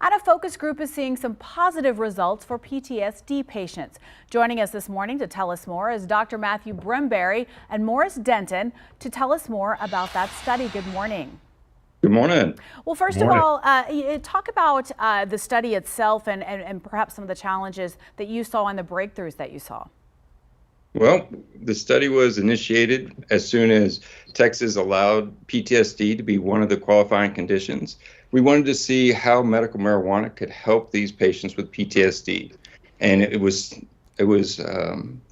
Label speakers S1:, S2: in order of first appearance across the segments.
S1: And a focus group is seeing some positive results for PTSD patients. Joining us this morning to tell us more is Dr. Matthew Brimberry and Morris Denton to tell us more about that study. Good morning.
S2: Good morning.
S1: Well, first of all, talk about the study itself and perhaps some of the challenges that you saw and the breakthroughs that you saw.
S2: Well, the study was initiated as soon as Texas allowed PTSD to be one of the qualifying conditions. We wanted to see how medical marijuana could help these patients with PTSD. And it was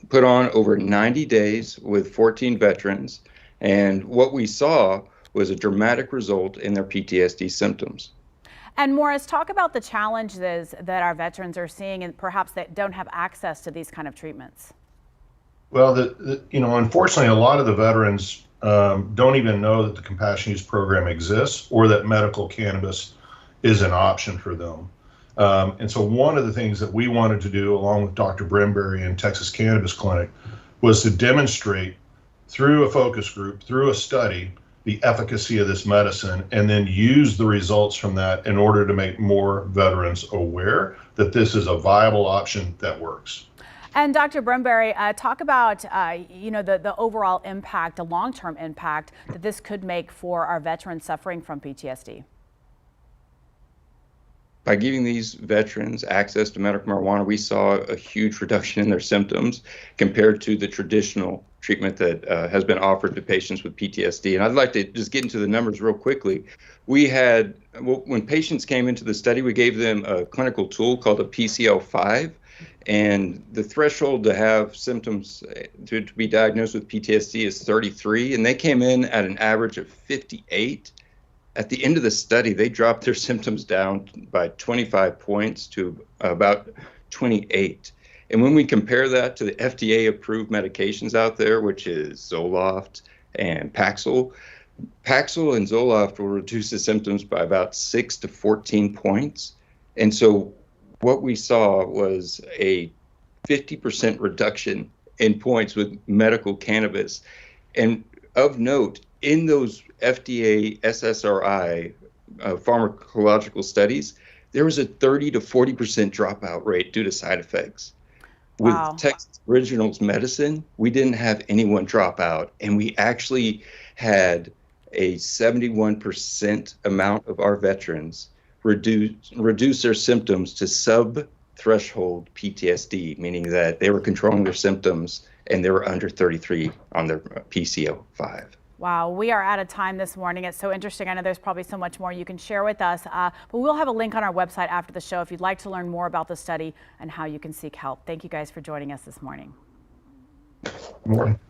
S2: put on over 90 days with 14 veterans. And what we saw was a dramatic result in their PTSD symptoms.
S1: And Morris, talk about the challenges that our veterans are seeing and perhaps that don't have access to these kind of treatments.
S3: Well, unfortunately, a lot of the veterans don't even know that the compassionate use program exists or that medical cannabis is an option for them. And so one of the things that we wanted to do, along with Dr. Brimberry and Texas Cannabis Clinic, was to demonstrate through a focus group, through a study, the efficacy of this medicine, and then use the results from that in order to make more veterans aware that this is a viable option that works.
S1: And Dr. Brimberry, talk about the overall impact, the long-term impact that this could make for our veterans suffering from PTSD.
S2: By giving these veterans access to medical marijuana, we saw a huge reduction in their symptoms compared to the traditional treatment that has been offered to patients with PTSD. And I'd like to just get into the numbers real quickly. When patients came into the study, we gave them a clinical tool called a PCL5. And the threshold to have symptoms to be diagnosed with PTSD is 33, and they came in at an average of 58. At the end of the study, they dropped their symptoms down by 25 points to about 28. And when we compare that to the FDA-approved medications out there, which is Zoloft and Paxil and Zoloft will reduce the symptoms by about 6 to 14 points. And so what we saw was a 50% reduction in points with medical cannabis. And of note, in those FDA SSRI pharmacological studies, there was a 30 to 40% dropout rate due to side effects.
S1: Wow.
S2: With Texas Originals medicine, we didn't have anyone drop out, and we actually had a 71% amount of our veterans reduce their symptoms to sub-threshold PTSD, meaning that they were controlling their symptoms and they were under 33 on their PCL5.
S1: Wow, we are out of time this morning. It's so interesting. I know there's probably so much more you can share with us, but we'll have a link on our website after the show if you'd like to learn more about the study and how you can seek help. Thank you guys for joining us this morning.
S3: Good morning.